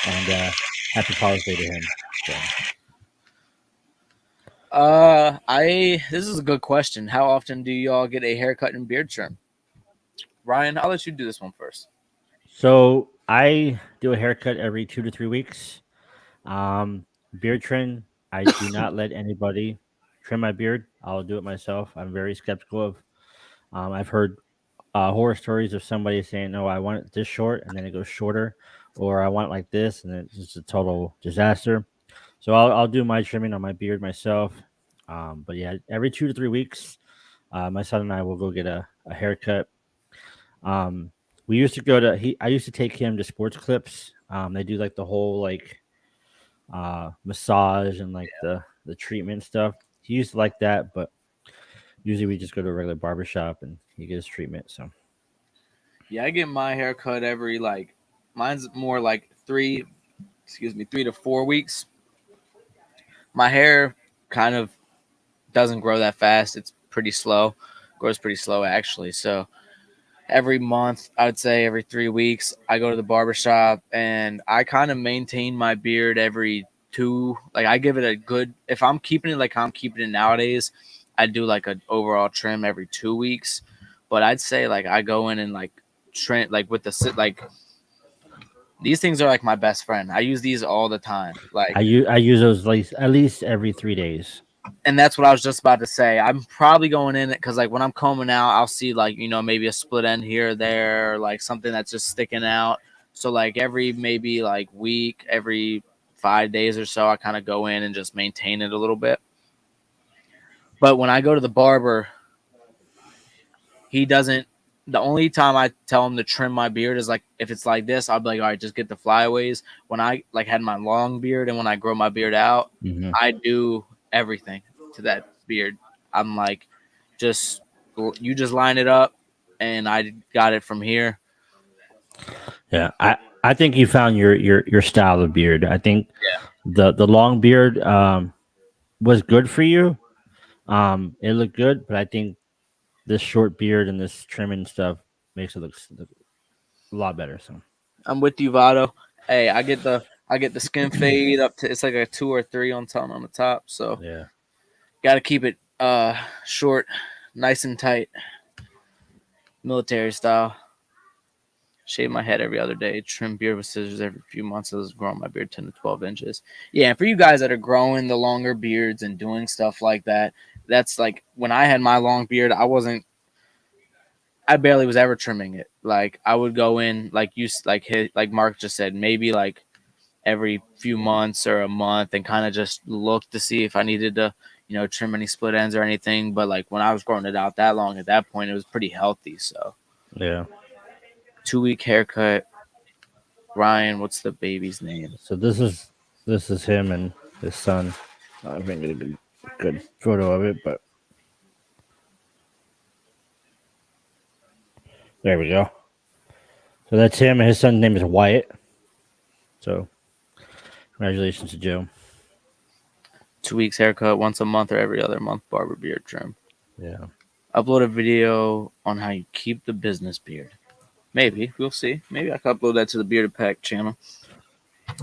and happy Father's Day to him. So, I this is a good question. How often do y'all get a haircut and beard trim? Ryan, I'll let you do this one first. so I do a haircut every 2 to 3 weeks. Beard trim, I do not let anybody trim my beard. I'll do it myself. I'm very skeptical of. I've heard horror stories of somebody saying, "No, I want it this short," and then it goes shorter, or "I want it like this," and it's just a total disaster. So I'll do my trimming on my beard myself. But yeah, every 2 to 3 weeks, my son and I will go get a haircut. Um, we used to go to I used to take him to Sports Clips. They do like the whole massage and like the treatment stuff. He used to like that, but usually we just go to a regular barbershop and he gets treatment. So Yeah, I get my haircut every mine's more like 3 to 4 weeks. My hair kind of doesn't grow that fast. It's pretty slow. Grows pretty slow actually. So every month, I would say every 3 weeks, I go to the barbershop and I kind of maintain my beard every two. I give it a good, if I'm keeping it like I'm keeping it nowadays, I do an overall trim every 2 weeks. But I'd say I go in and trim, with the, these things are my best friend. I use these all the time. I use those at least every 3 days. And that's what I was just about to say. I'm probably going in it because when I'm combing out, I'll see maybe a split end here or there, or something that's just sticking out. So every maybe week, every 5 days or so, I kind of go in and just maintain it a little bit. But when I go to the barber, he doesn't. The only time I tell him to trim my beard is like if it's like this, I'll be like, all right, just get the flyaways. When I like had my long beard and when I grow my beard out, I do everything to that beard. I'm like, you just line it up, and I got it from here. Yeah, I think you found your style of beard. I think the long beard was good for you. It looked good, but I think this short beard and this trimming stuff makes it look a lot better. So I'm with you, Vado. Hey, I get the skin fade up to it's like a 2 or 3 on the top. So yeah, got to keep it short, nice and tight, military style. Shave my head every other day. Trim beard with scissors every few months. I was growing my beard 10 to 12 inches. Yeah, and for you guys that are growing the longer beards and doing stuff like that, that's like when I had my long beard, I barely was ever trimming it. Like I would go in like Mark just said, maybe like every few months or a month and kind of just look to see if I needed to, trim any split ends or anything. But like when I was growing it out that long at that point, it was pretty healthy. So yeah. 2-week haircut. Ryan, what's the baby's name? So this is him and his son. I think it'd be a good photo of it, but there we go. So that's him, and his son's name is Wyatt. So congratulations to Joe. 2 weeks haircut, once a month or every other month barber beard trim. Yeah. Upload a video on how you keep the business beard. Maybe we'll see. Maybe I can upload that to the Bearded Pack channel.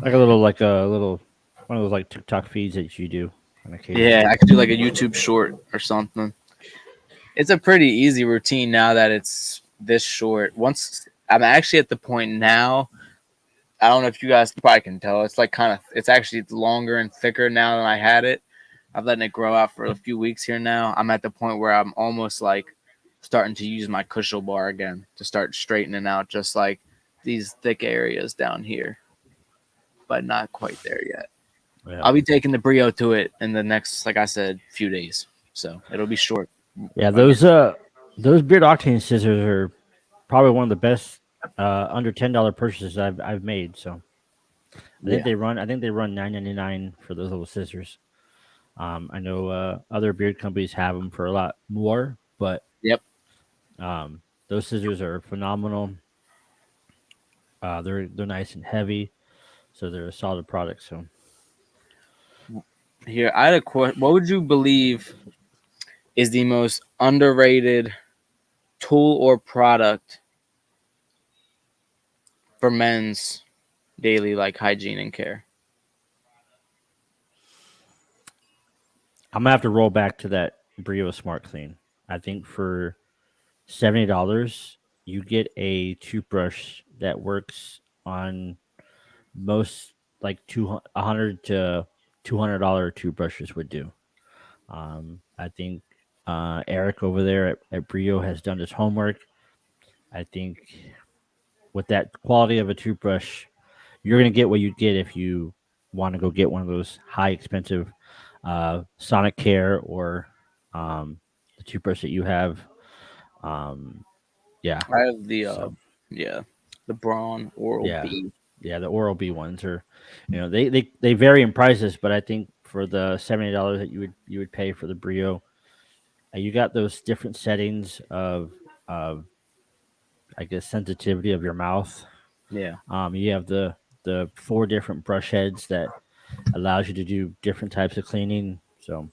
Like a little one of those like TikTok feeds that you do on occasion. Yeah, I could do like a YouTube short or something. It's a pretty easy routine now that it's this short. Once I'm actually at the point now, I don't know if you guys probably can tell. It's like it's actually longer and thicker now than I had it. I've letting it grow out for a few weeks here now. I'm at the point where I'm almost like starting to use my cushion bar again to start straightening out just like these thick areas down here, but not quite there yet. Yeah. I'll be taking the Brio to it in the next, like I said, few days. So it'll be short. Yeah, those Beard Octane scissors are probably one of the best under $10 purchases I've made. So I think they run $9.99 for those little scissors. I know other beard companies have them for a lot more, but those scissors are phenomenal. They're nice and heavy, so they're a solid product. So here, I had a question. What would you believe is the most underrated tool or product for men's daily like hygiene and care? I'm gonna have to roll back to that Brio Smart Clean. I think for $70, you get a toothbrush that works on most like $100 to $200 toothbrushes would do. I think Eric over there at Brio has done his homework. I think with that quality of a toothbrush, you're gonna get what you get if you want to go get one of those high expensive Sonic Care or the toothbrush that you have. I have the the Braun Oral B. Yeah, the Oral B ones are, they vary in prices, but I think for the $70 that you would pay for the Brio, you got those different settings of I guess sensitivity of your mouth. Yeah. You have the 4 different brush heads that allows you to do different types of cleaning. So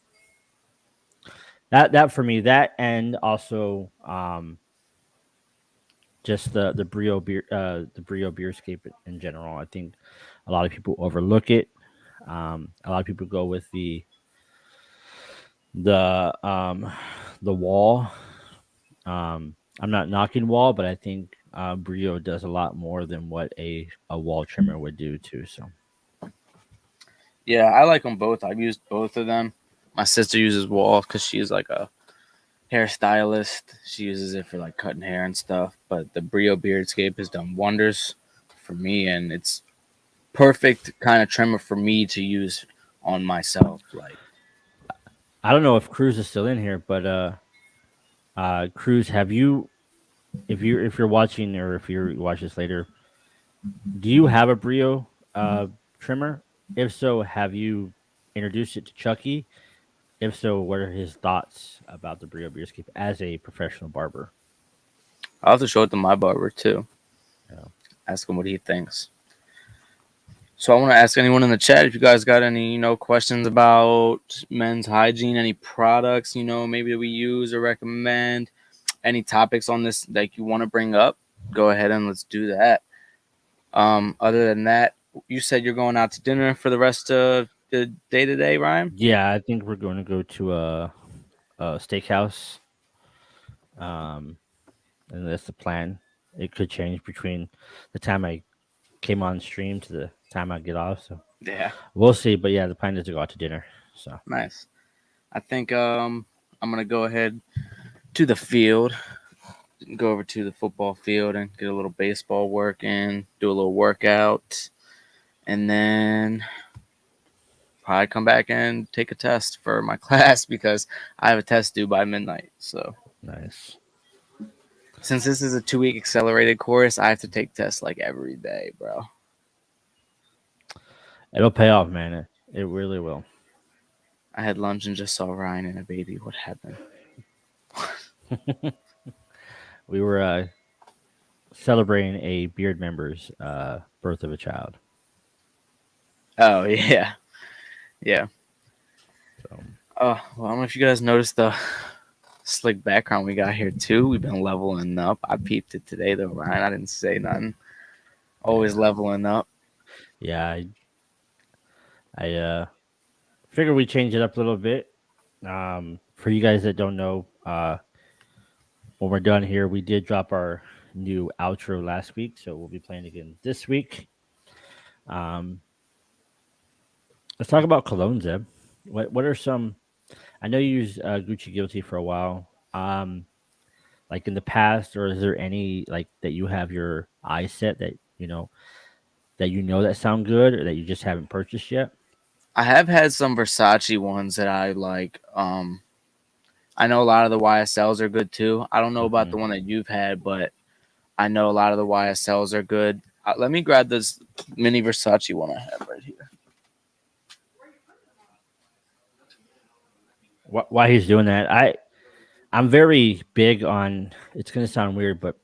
that for me, that and also just the Brio beer, the Brio Beerscape in general. I think a lot of people overlook it. A lot of people go with the wall. I'm not knocking wall, but I think Brio does a lot more than what a wall trimmer would do too. So yeah, I like them both. I've used both of them. My sister uses wall because she's like a hairstylist. She uses it for like cutting hair and stuff. But the Brio Beardscape has done wonders for me, and it's perfect kind of trimmer for me to use on myself. Like I don't know if Cruz is still in here, but Cruz, have you if you're watching or if you watch this later, do you have a Brio trimmer? If so, have you introduced it to Chucky? If so, what are his thoughts about the Brio Beerscape as a professional barber? I'll have to show it to my barber too. Yeah. Ask him what he thinks. So I want to ask anyone in the chat if you guys got any, questions about men's hygiene, any products, maybe that we use or recommend, any topics on this that you want to bring up, go ahead and let's do that. Other than that, you said you're going out to dinner for the rest of the day today, Ryan? Yeah, I think we're going to go to a steakhouse. And that's the plan. It could change between the time I came on stream to the time I get off. So Yeah. we'll see. But yeah, the plan is to go out to dinner. So Nice. I think I'm gonna go ahead to the field, go over to the football field and get a little baseball work in, do a little workout, and then probably come back and take a test for my class because I have a test due by midnight. So nice. since this is a 2-week accelerated course, I have to take tests like every day, bro. It'll pay off, man. It really will. I had lunch and just saw Ryan and a baby. What happened? We were celebrating a Beard member's birth of a child. Oh, yeah. Yeah. So Oh, well, I don't know if you guys noticed the slick background we got here, too. We've been leveling up. I peeped it today, though, Ryan. I didn't say nothing. Always leveling up. yeah, I figured we change it up a little bit. For you guys that don't know, when we're done here, we did drop our new outro last week, so we'll be playing again this week. Let's talk about cologne, Zeb. What are some? I know you used Gucci Guilty for a while. Like in the past, or is there any like that you have your eye set that that sound good, or that you just haven't purchased yet? I have had some Versace ones that I like. I know a lot of the YSLs are good, too. I don't know about the one that you've had, but I know a lot of the YSLs are good. Let me grab this mini Versace one I have right here. Why he's doing that? I'm very big on. It's gonna sound weird, but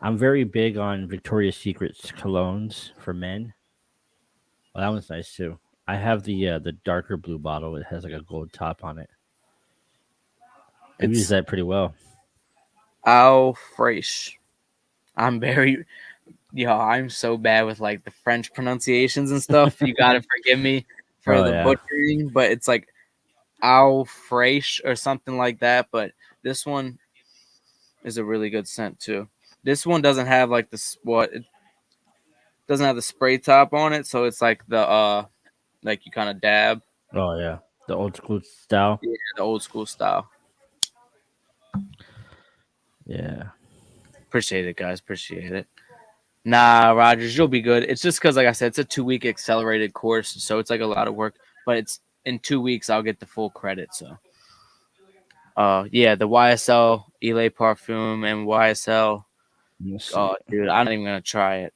I'm very big on Victoria's Secret's colognes for men. Well, that one's nice too. I have the darker blue bottle. It has like a gold top on it. I use that pretty well. Au fresh. I'm so bad with like the French pronunciations and stuff. You gotta forgive me for the butchering, but it's like au fresh or something like that. But this one is a really good scent too. This one doesn't have like it doesn't have the spray top on it, so it's like the like you kind of dab. Oh yeah, the old school style. Yeah, the old school style. Yeah. Appreciate it, guys. Appreciate it. Nah, Rogers, you'll be good. It's just because, like I said, it's a 2-week accelerated course, so it's like a lot of work. But it's in 2 weeks, I'll get the full credit. So, yeah, the YSL Ile Parfum and YSL. Oh, dude, I'm not even gonna try it.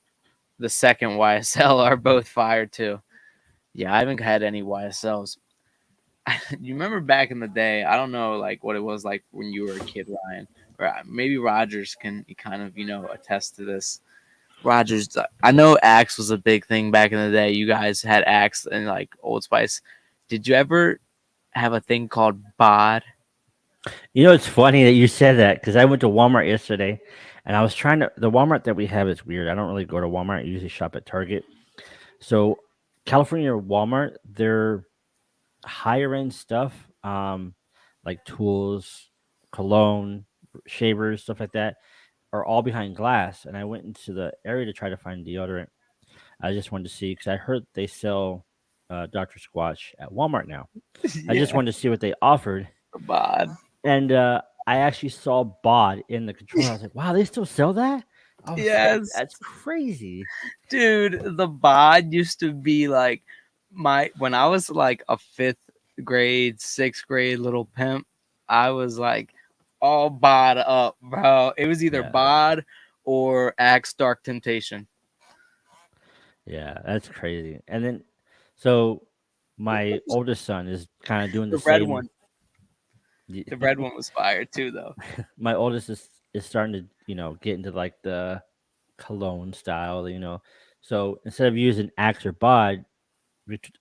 The second YSL are both fire too. Yeah, I haven't had any YSLs. You remember back in the day? I don't know, like what it was like when you were a kid, Ryan. Or maybe Rogers can kind of attest to this. Rogers, I know Axe was a big thing back in the day. You guys had Axe and like Old Spice. Did you ever have a thing called Bod? It's funny that you said that because I went to Walmart yesterday and I was trying to. The Walmart that we have is weird. I don't really go to Walmart. I usually shop at Target. So California Walmart, their higher end stuff, like tools, cologne, shavers, stuff like that, are all behind glass. And I went into the area to try to find deodorant. I just wanted to see because I heard they sell Dr. Squatch at Walmart now. I just wanted to see what they offered. Bod. And I actually saw Bod in the controller. I was like, wow, they still sell that? Yes. That's crazy. Dude, the Bod used to be like when I was like a fifth grade, 6th grade, Little Pimp. I was like all bod up, bro. It was either Yeah. bod or Axe Dark Temptation. Yeah, that's crazy. And then, so my oldest son is kind of doing the The red same. one. The red one was fire too, though. My oldest is starting to, get into like the cologne style, So instead of using Axe or Bod,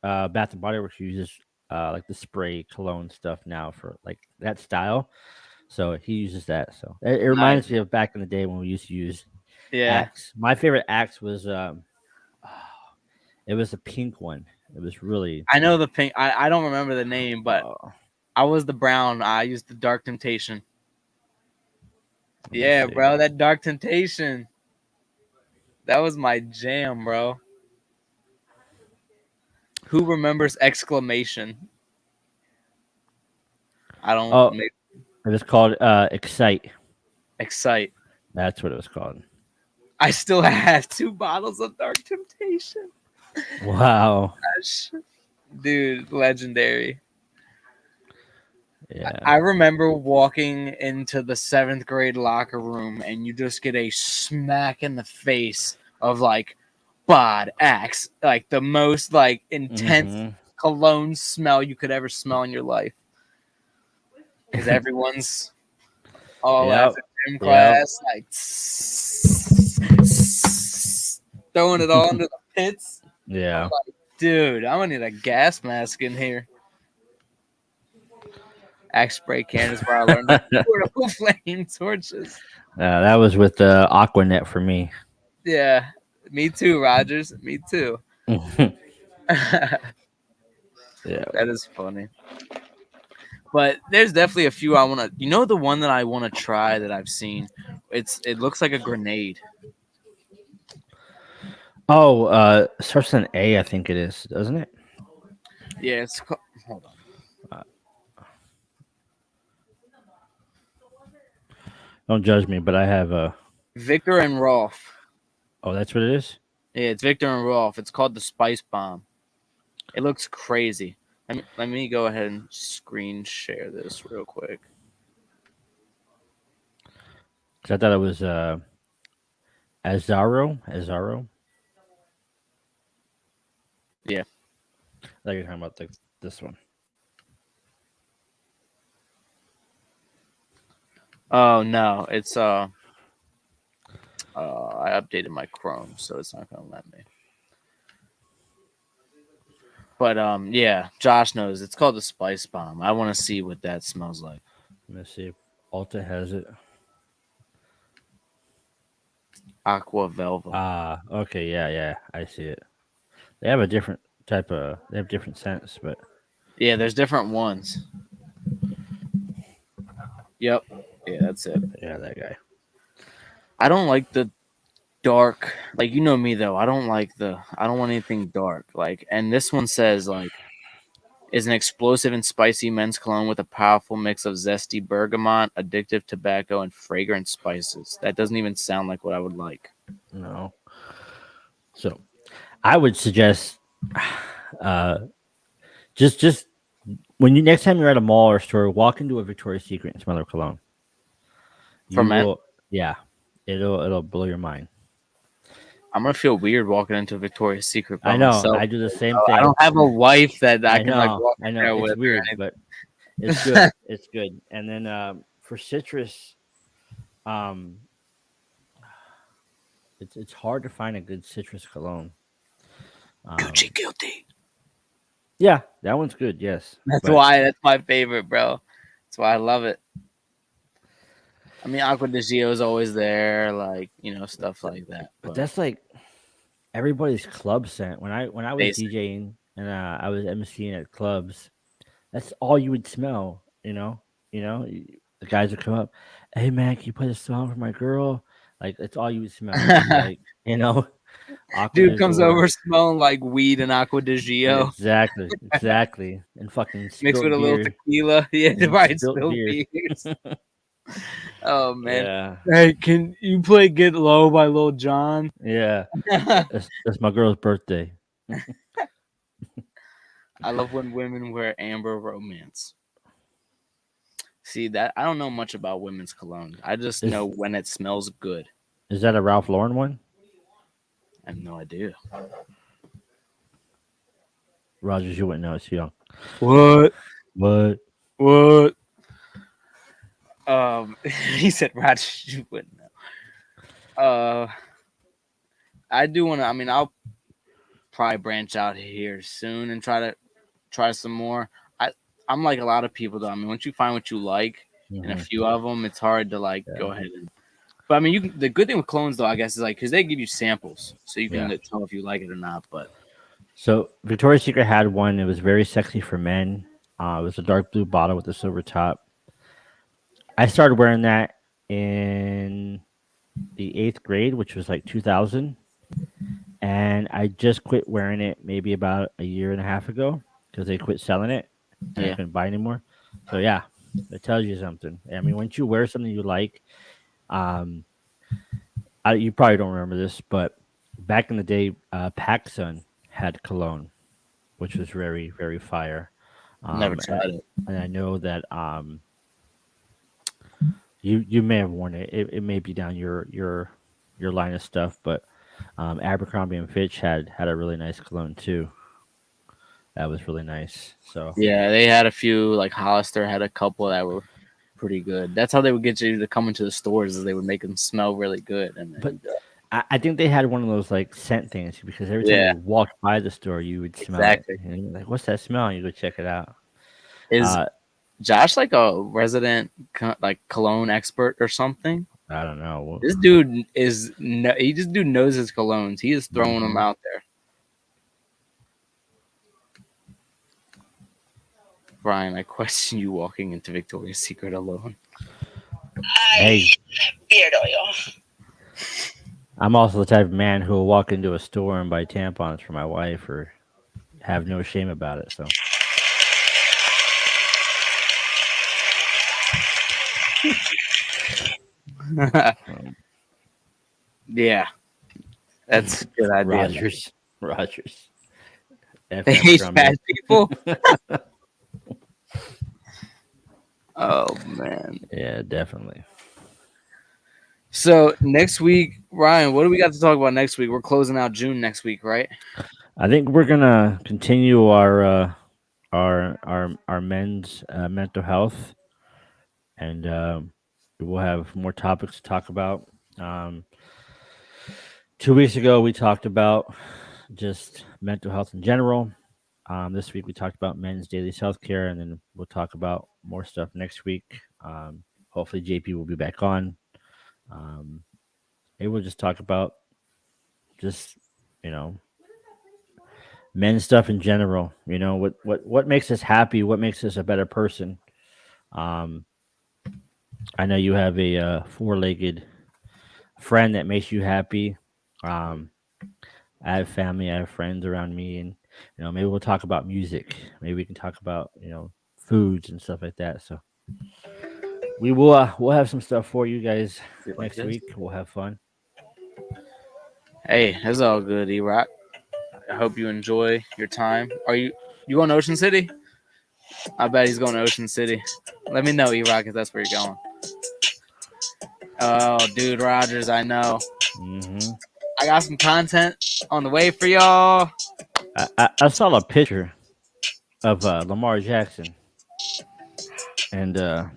Bath and Body Works uses like the spray cologne stuff now for like that style. So he uses that. So it reminds me of back in the day when we used to use Axe. My favorite Axe was it was a pink one. It was really. I know the pink. I don't remember the name, but I was the brown. I used the Dark Temptation. Yeah, see. bro, that Dark Temptation. That was my jam, bro. Who remembers exclamation? I don't. Oh, it was called Excite. Excite. That's what it was called. I still have 2 bottles of Dark Temptation. Wow. Gosh. Dude, legendary. Yeah. I remember walking into the 7th grade locker room and you just get a smack in the face of like bod, Axe, like the most like intense cologne smell you could ever smell in your life. Because everyone's all after gym class, like throwing it all into the pits. Yeah. I'm like, dude, I'm gonna need a gas mask in here. Axe spray can is where I learned portable flame torches. That was with the Aquanet for me. Yeah, me too, Rogers. Me too. Yeah. That is funny. But there's definitely a few I want to. The one that I want to try that I've seen. It looks like a grenade. Oh, starts with an A, I think it is, doesn't it? Yeah, it's called. Hold on. Don't judge me, but I have a. Victor and Rolf. Oh, that's what it is? Yeah, it's Victor and Rolf. It's called the Spice Bomb. It looks crazy. Let me go ahead and screen share this real quick. 'Cause I thought it was Azaro. Yeah. I thought you were talking about this one. Oh no, it's I updated my Chrome, so it's not gonna let me. But yeah, Josh knows. It's called the Spice Bomb. I want to see what that smells like. Let me see if Alta has it. Aqua Velva. Ah, okay, yeah, I see it. They have a different type of. They have different scents, but Yeah, there's different ones. Yep. Yeah, that's it. yeah, that guy. I don't like the dark. Like, you know me though. I don't want anything dark. Like, and this one says like is an explosive and spicy men's cologne with a powerful mix of zesty bergamot, addictive tobacco, and fragrant spices. That doesn't even sound like what I would like. No. So, I would suggest, just when you next time you're at a mall or store, walk into a Victoria's Secret and smell their cologne. For men? Yeah, it'll blow your mind. I'm gonna feel weird walking into Victoria's Secret. I know. Myself. I do the same thing. I don't have a wife that I can know. like walk I there know. with. It's weird, but it's good. It's good. And then for citrus, it's hard to find a good citrus cologne. Gucci Guilty. Yeah, that one's good. Yes, That's my favorite, bro. That's why I love it. I mean, Aqua di Gio is always there, like, stuff like that. But that's like everybody's club scent. When I was Basically. DJing and I was emceeing at clubs, that's all you would smell. The guys would come up, "Hey man, can you play a song for my girl?" Like that's all you would smell. Like Aqua dude comes Dior. over smelling like weed and Aqua di Gio. Exactly, and fucking Mixed with a little beer. tequila. Yeah, And right. spilt Still beer. beers. Oh man. Yeah, Hey, can you play "Get Low" by Lil Jon? yeah. That's my girl's birthday. I love when women wear amber romance. See that I don't know much about women's cologne. I just Is- know when it smells good. Is that a Ralph Lauren one? I have no idea. Rogers, you wouldn't know. It's young. What? What? What? He said, "Roger, you wouldn't know." I do want to. I mean, I'll probably branch out here soon and try some more. I'm like a lot of people though. I mean, once you find what you like and a Mhm. few of them, it's hard to like go ahead and. But I mean, you can. The good thing with clones though, I guess, is like because they give you samples, so you can Yeah. tell if you like it or not. But So Victoria's Secret had one. It was very sexy for men. It was a dark blue bottle with a silver top. I started wearing that in the 8th grade, which was like 2000. And I just quit wearing it maybe about a year and a half ago because they quit selling it and I Yeah. couldn't buy anymore. So yeah, it tells you something. I mean, once you wear something you like, you probably don't remember this, but back in the day, PacSun had cologne, which was very, very fire. never tried it. And I know that you may have worn it. It may be down your line of stuff, but Abercrombie and Fitch had a really nice cologne too. That was really nice. So Yeah, they had a few. Like Hollister had a couple that were pretty good. That's how they would get you to come into the stores, is they would make them smell really good. And then, I think they had one of those like scent things because every time Yeah. you walked by the store, you would smell Exactly. it. And you're like, what's that smell? And you go check it out. is Josh like a resident like cologne expert or something? I don't know. This dude is he just knows his colognes. He is throwing them out there. Brian, I question you walking into Victoria's Secret alone. Hey, Beard oil. I'm also the type of man who will walk into a store and buy tampons for my wife or have no shame about it. So Yeah, that's a good idea. Rogers. They FM hate Drummond. fat people. Oh man. Yeah, definitely. So next week, Ryan, what do we got to talk about next week? We're closing out June next week, right? I think we're gonna continue our men's mental health, and we'll have more topics to talk about. 2 weeks ago, we talked about just mental health in general. This week, we talked about men's daily self care, and then we'll talk about more stuff next week. Hopefully, JP will be back on. Maybe we'll just talk about just men's stuff in general. What makes us happy, what makes us a better person. I know you have a four-legged friend that makes you happy. I have family, I have friends around me, and maybe we'll talk about music. Maybe we can talk about foods and stuff like that. So we will we'll have some stuff for you guys next week. We'll have fun. Hey, it's all good, E-Rock. I hope you enjoy your time. Are you going to Ocean City? I bet he's going to Ocean City. Let me know, E-Rock, if that's where you're going. Oh, dude, Rogers, I know. Mm-hmm. I got some content on the way for y'all. I saw a picture of Lamar Jackson, and there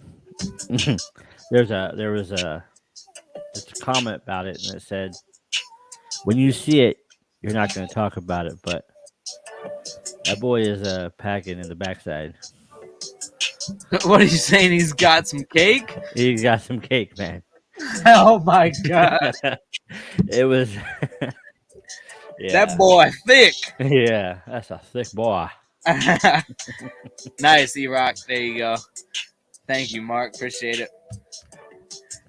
was a comment about it, and it said, "When you see it, you're not going to talk about it, but that boy is packing in the backside. What are you saying? He's got some cake? He got some cake, man. Oh my god, It was that boy thick." Yeah, that's a thick boy. Nice, E-Rock. There you go. Thank you, Mark. Appreciate it.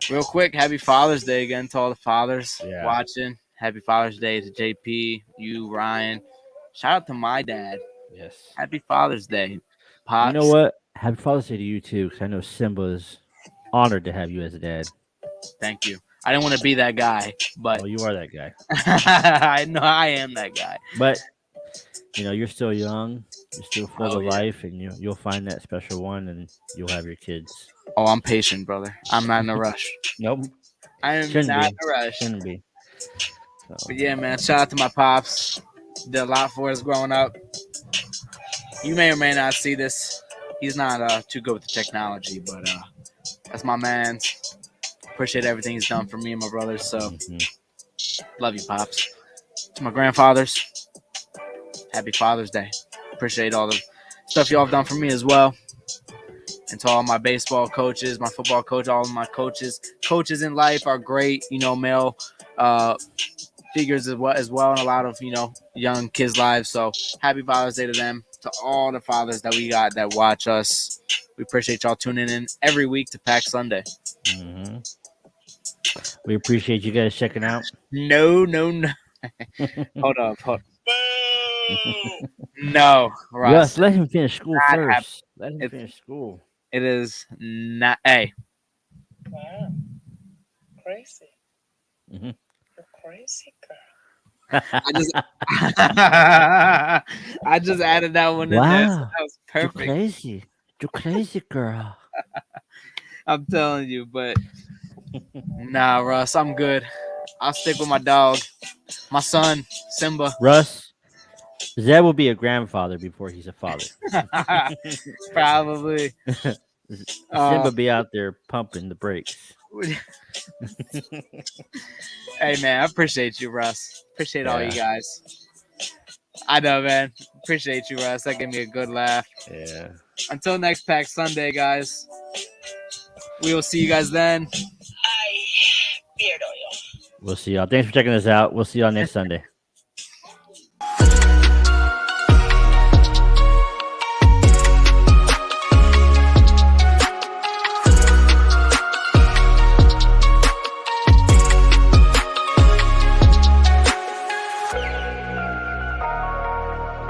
Real quick, happy Father's Day again to all the fathers watching. Happy Father's Day to JP, you, Ryan. Shout out to my dad. Yes. Happy Father's Day, Pops. You know what? Happy Father's Day to you too, because I know Simba's honored to have you as a dad. Thank you. I didn't want to be that guy, but Oh, you are that guy. I know I am that guy. But you're still young, You're still full Oh, of yeah. life, and you'll find that special one, and you'll have your kids. Oh, I'm patient, brother. I'm not in a rush. Nope, I am shouldn't not be. in a rush. Shouldn't be. So, But yeah, man, shout out to my pops. Did a lot for us growing up. You may or may not see this. He's not too good with the technology, but that's my man. Appreciate everything he's done for me and my brothers. So mhm. love you, pops. To my grandfathers, happy Father's Day. Appreciate all the stuff y'all have done for me as well. And to all my baseball coaches, my football coach, all of my coaches. Coaches in life are great, male figures as well in a lot of, young kids' lives. So happy Father's Day to them, to all the fathers that we got that watch us. We appreciate y'all tuning in every week to Pack Sunday. Mhm. We appreciate you guys checking out. No. Hold up. No, Russ, Russ. let him finish school Not first. Let him It's- finish school. It is not. Hey, Wow. Crazy. Mhm. You're crazy, girl. I just added that one in there. So Wow. that was You're perfect. crazy. You're crazy, girl. I'm telling you, but nah, Russ, I'm good. I'll stick with my dog, my son, Simba. Russ, Zed will be a grandfather before he's a father. Probably. Simba be out there pumping the brakes. Hey, man, I appreciate you, Russ. Appreciate all you Yeah. guys. I know, man. Appreciate you, Russ. That gave me a good laugh. Yeah. Until next Pack Sunday, guys. We will see you guys then. Ay, pierdo yo. We'll see y'all. Thanks for checking us out. We'll see y'all next Sunday.